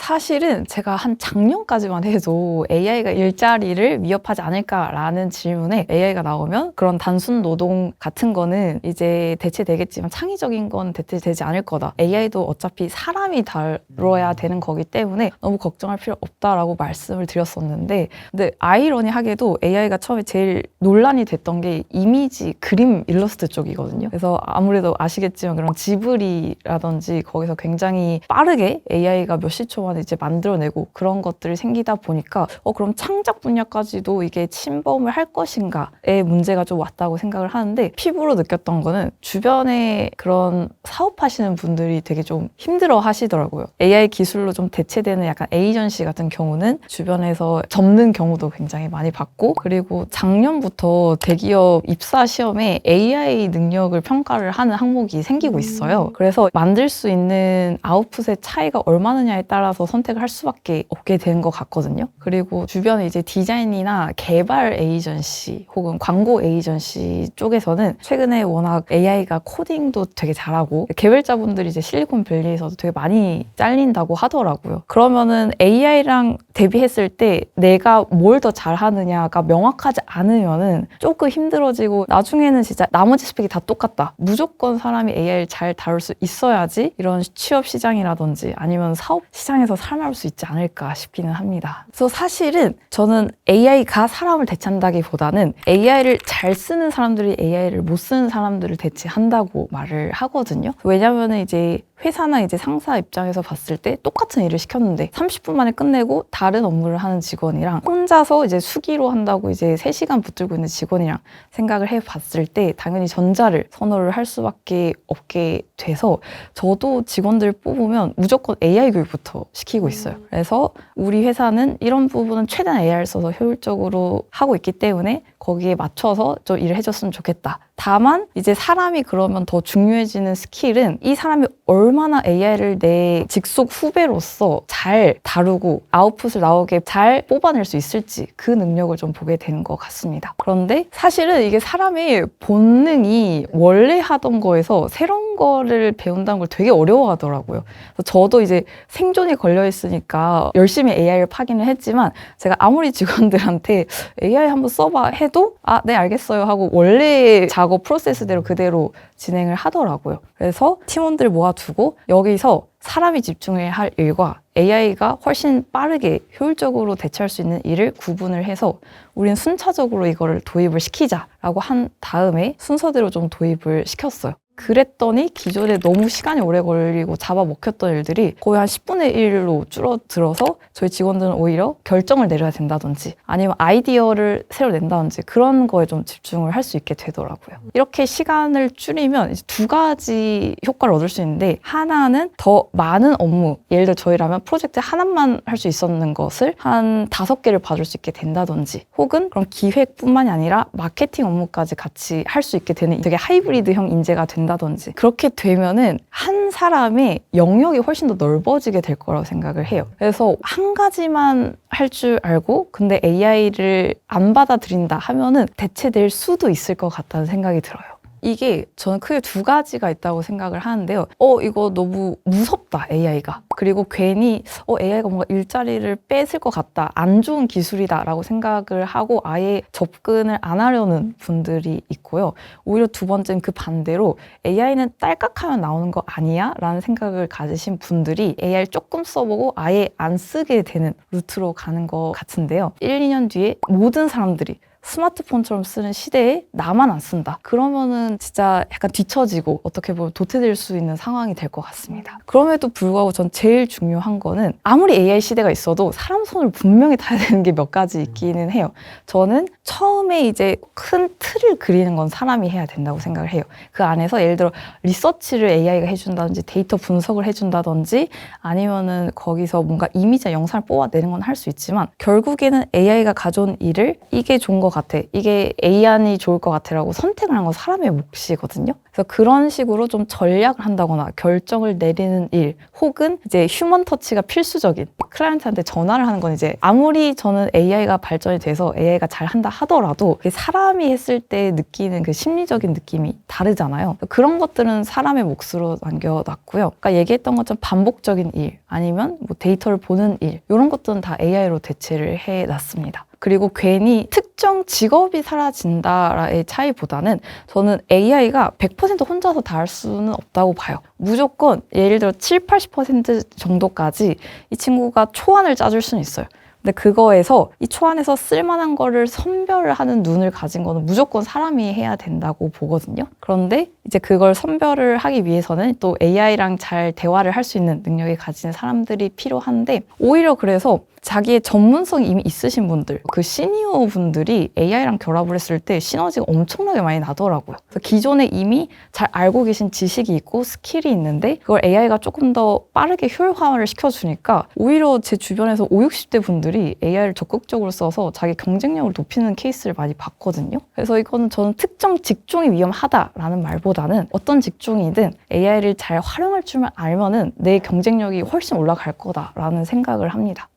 사실은 제가 한 작년까지만 해도 AI가 일자리를 위협하지 않을까라는 질문에 AI가 나오면 그런 단순 노동 같은 거는 이제 대체되겠지만 창의적인 건 대체되지 않을 거다. AI도 어차피 사람이 다뤄야 되는 거기 때문에 너무 걱정할 필요 없다라고 말씀을 드렸었는데, 근데 아이러니하게도 AI가 처음에 제일 논란이 됐던 게 이미지, 그림, 일러스트 쪽이거든요. 그래서 아무래도 아시겠지만 그런 지브리라든지 거기서 굉장히 빠르게 AI가 몇 시 초 만에 이제 만들어내고 그런 것들이 생기다 보니까 그럼 창작 분야까지도 이게 침범을 할 것인가의 문제가 좀 왔다고 생각을 하는데, 피부로 느꼈던 거는 주변에 그런 사업하시는 분들이 되게 좀 힘들어 하시더라고요. AI 기술로 좀 대체되는 약간 에이전시 같은 경우는 주변에서 접는 경우도 굉장히 많이 봤고, 그리고 작년부터 대기업 입사 시험에 AI 능력을 평가를 하는 항목이 생기고 있어요. 그래서 만들 수 있는 아웃풋의 차이가 얼마느냐에 따라서 선택을 할 수밖에 없게 된 것 같거든요. 그리고 주변에 이제 디자인이나 개발 에이전시 혹은 광고 에이전시 쪽에서는 최근에 워낙 AI가 코딩도 되게 잘하고 개발자분들이 이제 실리콘밸리에서도 되게 많이 잘린다고 하더라고요. 그러면은 AI랑 대비했을 때 내가 뭘 더 잘하느냐가 명확하지 않으면은 조금 힘들어지고, 나중에는 진짜 나머지 스펙이 다 똑같다, 무조건 사람이 AI를 잘 다룰 수 있어야지 이런 취업 시장이라든지 아니면 사업 시장에서 살아남을 수 있지 않을까 싶기는 합니다. 그래서 사실은 저는 AI가 사람을 대체한다기보다는 AI를 잘 쓰는 사람들이 AI를 못 쓰는 사람들을 대체한다고 말을 하거든요. 왜냐면은 이제 회사나 이제 상사 입장에서 봤을 때 똑같은 일을 시켰는데 30분 만에 끝내고 다른 업무를 하는 직원이랑 혼자서 이제 수기로 한다고 이제 3시간 붙들고 있는 직원이랑 생각을 해봤을 때 당연히 전자를 선호를 할 수밖에 없게 돼서, 저도 직원들 뽑으면 무조건 AI 교육부터 시키고 있어요. 그래서 우리 회사는 이런 부분은 최대한 AI를 써서 효율적으로 하고 있기 때문에 거기에 맞춰서 좀 일을 해줬으면 좋겠다. 다만 이제 사람이 그러면 더 중요해지는 스킬은 이 사람이 얼마나 AI를 내 직속 후배로서 잘 다루고 아웃풋을 나오게 잘 뽑아낼 수 있을지, 그 능력을 좀 보게 되는 것 같습니다. 그런데 사실은 이게 사람의 본능이 원래 하던 거에서 새로운 거를 배운다는 걸 되게 어려워하더라고요. 그래서 저도 이제 생존이 걸려 있으니까 열심히 AI를 파기는 했지만, 제가 아무리 직원들한테 AI 한번 써봐 해도 네 알겠어요 하고 원래 작업 프로세스대로 그대로 진행을 하더라고요. 그래서 팀원들 모아두고 여기서 사람이 집중해야 할 일과 AI가 훨씬 빠르게 효율적으로 대처할 수 있는 일을 구분을 해서 우리는 순차적으로 이거를 도입을 시키자라고 한 다음에 순서대로 좀 도입을 시켰어요. 그랬더니 기존에 너무 시간이 오래 걸리고 잡아먹혔던 일들이 거의 한 10분의 1로 줄어들어서 저희 직원들은 오히려 결정을 내려야 된다든지 아니면 아이디어를 새로 낸다든지 그런 거에 좀 집중을 할 수 있게 되더라고요. 이렇게 시간을 줄이면 이제 2가지 효과를 얻을 수 있는데, 하나는 더 많은 업무, 예를 들어 저희라면 프로젝트 하나만 할 수 있었는 것을 한 5개를 봐줄 수 있게 된다든지, 혹은 그런 기획뿐만이 아니라 마케팅 업무까지 같이 할 수 있게 되는 되게 하이브리드형 인재가 된다든지, 그렇게 되면은 한 사람의 영역이 훨씬 더 넓어지게 될 거라고 생각을 해요. 그래서 한 가지만 할 줄 알고 근데 AI를 안 받아들인다 하면은 대체될 수도 있을 것 같다는 생각이 들어요. 이게 저는 크게 2가지가 있다고 생각을 하는데요. 이거 너무 무섭다, AI가. 그리고 괜히 AI가 뭔가 일자리를 뺏을 것 같다, 안 좋은 기술이다 라고 생각을 하고 아예 접근을 안 하려는 분들이 있고요. 오히려 2번째는 그 반대로 AI는 딸깍하면 나오는 거 아니야? 라는 생각을 가지신 분들이 AI를 조금 써보고 아예 안 쓰게 되는 루트로 가는 것 같은데요. 1, 2년 뒤에 모든 사람들이 스마트폰처럼 쓰는 시대에 나만 안 쓴다, 그러면은 진짜 약간 뒤처지고 어떻게 보면 도태될 수 있는 상황이 될 것 같습니다. 그럼에도 불구하고 전 제일 중요한 거는 아무리 AI 시대가 있어도 사람 손을 분명히 타야 되는 게 몇 가지 있기는 해요. 저는 처음에 이제 큰 틀을 그리는 건 사람이 해야 된다고 생각을 해요. 그 안에서 예를 들어 리서치를 AI가 해준다든지 데이터 분석을 해준다든지 아니면은 거기서 뭔가 이미지나 영상을 뽑아내는 건 할 수 있지만, 결국에는 AI가 가져온 일을 이게 좋은 것 같아. 이게 A안이 좋을 것 같아 라고 선택을 한 건 사람의 몫이거든요. 그래서 그런 식으로 좀 전략을 한다거나 결정을 내리는 일, 혹은 이제 휴먼 터치가 필수적인 클라이언트한테 전화를 하는 건 이제 아무리 저는 AI가 발전이 돼서 AI가 잘한다 하더라도 사람이 했을 때 느끼는 그 심리적인 느낌이 다르잖아요. 그런 것들은 사람의 몫으로 남겨놨고요. 그러니까 얘기했던 것처럼 반복적인 일, 아니면 뭐 데이터를 보는 일, 이런 것들은 다 AI로 대체를 해놨습니다. 그리고 괜히 특정 직업이 사라진다의 차이보다는 저는 AI가 100% 혼자서 다 할 수는 없다고 봐요. 무조건 예를 들어 7, 80% 정도까지 이 친구가 초안을 짜줄 수는 있어요. 근데 그거에서 이 초안에서 쓸만한 거를 선별을 하는 눈을 가진 거는 무조건 사람이 해야 된다고 보거든요. 그런데 이제 그걸 선별을 하기 위해서는 또 AI랑 잘 대화를 할 수 있는 능력이 가진 사람들이 필요한데, 오히려 그래서 자기의 전문성이 이미 있으신 분들, 그 시니어 분들이 AI랑 결합을 했을 때 시너지가 엄청나게 많이 나더라고요. 그래서 기존에 이미 잘 알고 계신 지식이 있고 스킬이 있는데 그걸 AI가 조금 더 빠르게 효율화를 시켜주니까 오히려 제 주변에서 50, 60대 분들이 AI를 적극적으로 써서 자기 경쟁력을 높이는 케이스를 많이 봤거든요. 그래서 이거는 저는 특정 직종이 위험하다라는 말보다는 어떤 직종이든 AI를 잘 활용할 줄만 알면은 내 경쟁력이 훨씬 올라갈 거다라는 생각을 합니다.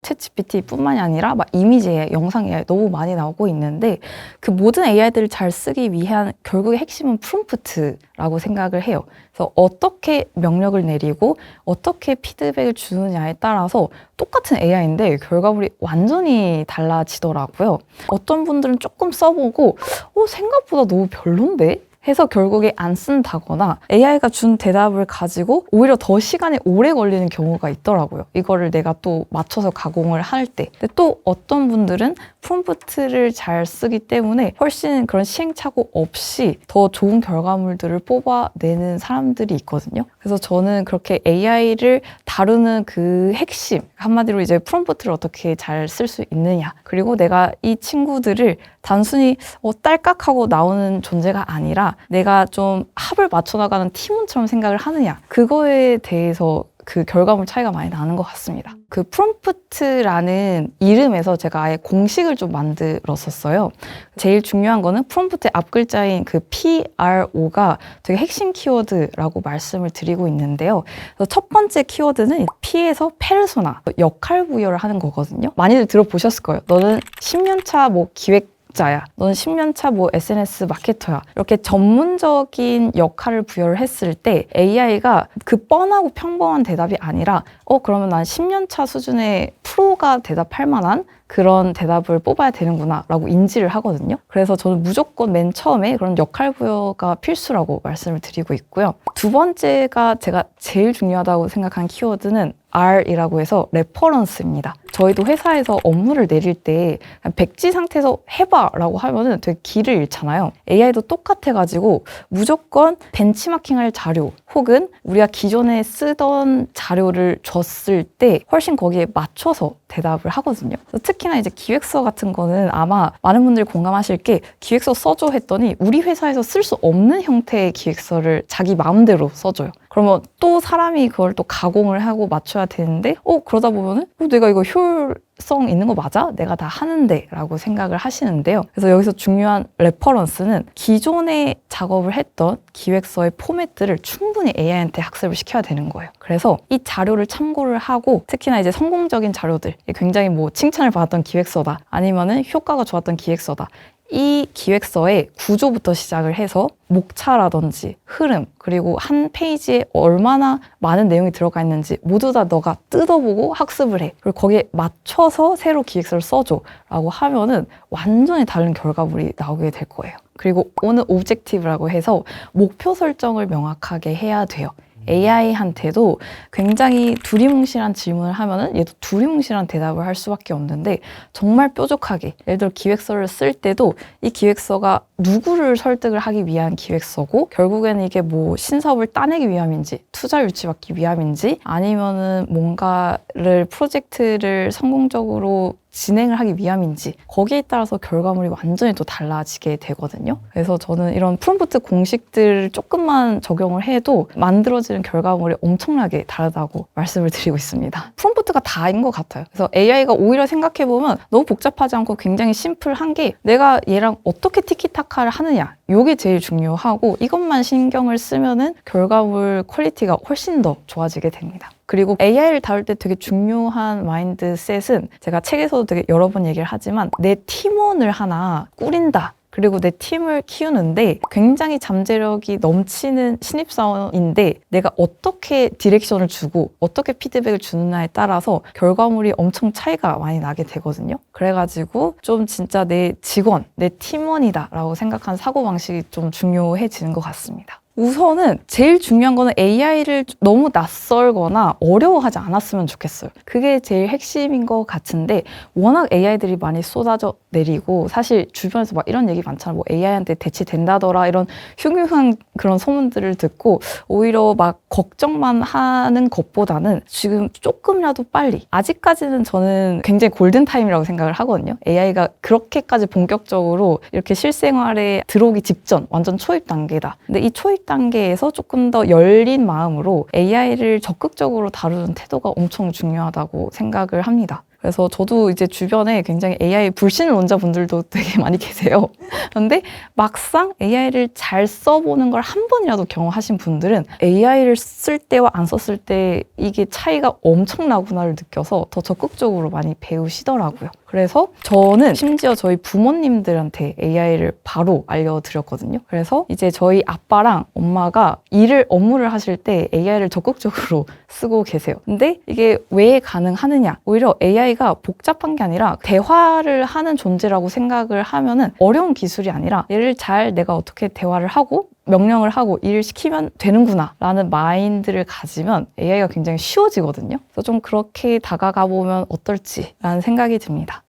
챗GPT뿐만이 아니라 막 이미지 AI, 영상 AI 너무 많이 나오고 있는데, 그 모든 AI들을 잘 쓰기 위한 결국의 핵심은 프롬프트라고 생각을 해요. 그래서 어떻게 명령을 내리고 어떻게 피드백을 주느냐에 따라서 똑같은 AI인데 결과물이 완전히 달라지더라고요. 어떤 분들은 조금 써보고 생각보다 너무 별론데? 해서 결국에 안 쓴다거나 AI가 준 대답을 가지고 오히려 더 시간이 오래 걸리는 경우가 있더라고요. 이거를 내가 또 맞춰서 가공을 할 때. 근데 또 어떤 분들은 프롬프트를 잘 쓰기 때문에 훨씬 그런 시행착오 없이 더 좋은 결과물들을 뽑아내는 사람들이 있거든요. 그래서 저는 그렇게 AI를 다루는 그 핵심, 한마디로 이제 프롬프트를 어떻게 잘 쓸 수 있느냐, 그리고 내가 이 친구들을 단순히 딸깍하고 나오는 존재가 아니라 내가 좀 합을 맞춰 나가는 팀원처럼 생각을 하느냐, 그거에 대해서 그 결과물 차이가 많이 나는 것 같습니다. 그 프롬프트라는 이름에서 제가 아예 공식을 좀 만들었었어요. 제일 중요한 거는 프롬프트의 앞글자인 그 PRO가 되게 핵심 키워드라고 말씀을 드리고 있는데요. 그래서 첫 번째 키워드는 P에서 페르소나, 역할 부여를 하는 거거든요. 많이들 들어보셨을 거예요. 너는 10년차 뭐 기획 자야, 넌 10년차 뭐 SNS 마케터야, 이렇게 전문적인 역할을 부여를 했을 때 AI가 그 뻔하고 평범한 대답이 아니라 그러면 난 10년차 수준의 프로가 대답할 만한 그런 대답을 뽑아야 되는구나 라고 인지를 하거든요. 그래서 저는 무조건 맨 처음에 그런 역할 부여가 필수라고 말씀을 드리고 있고요. 두 번째가 제가 제일 중요하다고 생각한 키워드는 R이라고 해서 레퍼런스입니다. 저희도 회사에서 업무를 내릴 때 백지 상태에서 해봐 라고 하면은 되게 길을 잃잖아요. AI도 똑같아가지고 무조건 벤치마킹할 자료 혹은 우리가 기존에 쓰던 자료를 줬을 때 훨씬 거기에 맞춰서 대답을 하거든요. 그래서 특히나 이제 기획서 같은 거는 아마 많은 분들이 공감하실 게, 기획서 써줘 했더니 우리 회사에서 쓸 수 없는 형태의 기획서를 자기 마음대로 써줘요. 그러면 또 사람이 그걸 또 가공을 하고 맞춰야 되는데 그러다 보면은 내가 이거 효율성 있는 거 맞아? 내가 다 하는데 라고 생각을 하시는데요. 그래서 여기서 중요한 레퍼런스는 기존에 작업을 했던 기획서의 포맷들을 충분히 AI한테 학습을 시켜야 되는 거예요. 그래서 이 자료를 참고를 하고, 특히나 이제 성공적인 자료들, 굉장히 뭐 칭찬을 받았던 기획서다, 아니면은 효과가 좋았던 기획서다, 이 기획서의 구조부터 시작을 해서 목차라든지 흐름, 그리고 한 페이지에 얼마나 많은 내용이 들어가 있는지 모두 다 너가 뜯어보고 학습을 해. 그리고 거기에 맞춰서 새로 기획서를 써줘 라고 하면은 완전히 다른 결과물이 나오게 될 거예요. 그리고 오늘 오브젝티브라고 해서 목표 설정을 명확하게 해야 돼요. AI한테도 굉장히 두리뭉실한 질문을 하면은 얘도 두리뭉실한 대답을 할 수밖에 없는데, 정말 뾰족하게, 예를 들어 기획서를 쓸 때도 이 기획서가 누구를 설득을 하기 위한 기획서고, 결국에는 이게 뭐 신사업을 따내기 위함인지, 투자 유치받기 위함인지, 아니면은 뭔가를 프로젝트를 성공적으로 진행을 하기 위함인지 거기에 따라서 결과물이 완전히 또 달라지게 되거든요. 그래서 저는 이런 프롬프트 공식들을 조금만 적용을 해도 만들어지는 결과물이 엄청나게 다르다고 말씀을 드리고 있습니다. 프롬프트가 다인 것 같아요. 그래서 AI가 오히려 생각해보면 너무 복잡하지 않고 굉장히 심플한 게 내가 얘랑 어떻게 티키타카를 하느냐 이게 제일 중요하고 이것만 신경을 쓰면은 결과물 퀄리티가 훨씬 더 좋아지게 됩니다. 그리고 AI를 다룰 때 되게 중요한 마인드셋은 제가 책에서도 되게 여러 번 얘기를 하지만 내 팀원을 하나 꾸린다. 그리고 내 팀을 키우는데 굉장히 잠재력이 넘치는 신입사원인데 내가 어떻게 디렉션을 주고 어떻게 피드백을 주느냐에 따라서 결과물이 엄청 차이가 많이 나게 되거든요. 그래가지고 좀 진짜 내 직원, 내 팀원이다 라고 생각하는 사고방식이 좀 중요해지는 것 같습니다. 우선은 제일 중요한 거는 AI를 너무 낯설거나 어려워하지 않았으면 좋겠어요. 그게 제일 핵심인 것 같은데 워낙 AI들이 많이 쏟아져 내리고 사실 주변에서 막 이런 얘기 많잖아요. 뭐 AI한테 대체된다더라 이런 흉흉한 그런 소문들을 듣고 오히려 막 걱정만 하는 것보다는 지금 조금이라도 빨리 아직까지는 저는 굉장히 골든타임이라고 생각을 하거든요. AI가 그렇게까지 본격적으로 이렇게 실생활에 들어오기 직전 완전 초입 단계다. 근데 이 초입 단계에서 조금 더 열린 마음으로 AI를 적극적으로 다루는 태도가 엄청 중요하다고 생각을 합니다. 그래서 저도 이제 주변에 굉장히 AI 불신론자분들도 되게 많이 계세요. 그런데 막상 AI를 잘 써보는 걸 한 번이라도 경험하신 분들은 AI를 쓸 때와 안 썼을 때 이게 차이가 엄청나구나를 느껴서 더 적극적으로 많이 배우시더라고요. 그래서 저는 심지어 저희 부모님들한테 AI를 바로 알려드렸거든요. 그래서 이제 저희 아빠랑 엄마가 업무를 하실 때 AI를 적극적으로 쓰고 계세요. 근데 이게 왜 가능하느냐? 오히려 AI가 복잡한 게 아니라 대화를 하는 존재라고 생각을 하면은 어려운 기술이 아니라 얘를 잘 내가 어떻게 대화를 하고 명령을 하고 일을 시키면 되는구나 라는 마인드를 가지면 AI가 굉장히 쉬워지거든요. 그래서 좀 그렇게 다가가 보면 어떨지 라는 생각이 듭니다.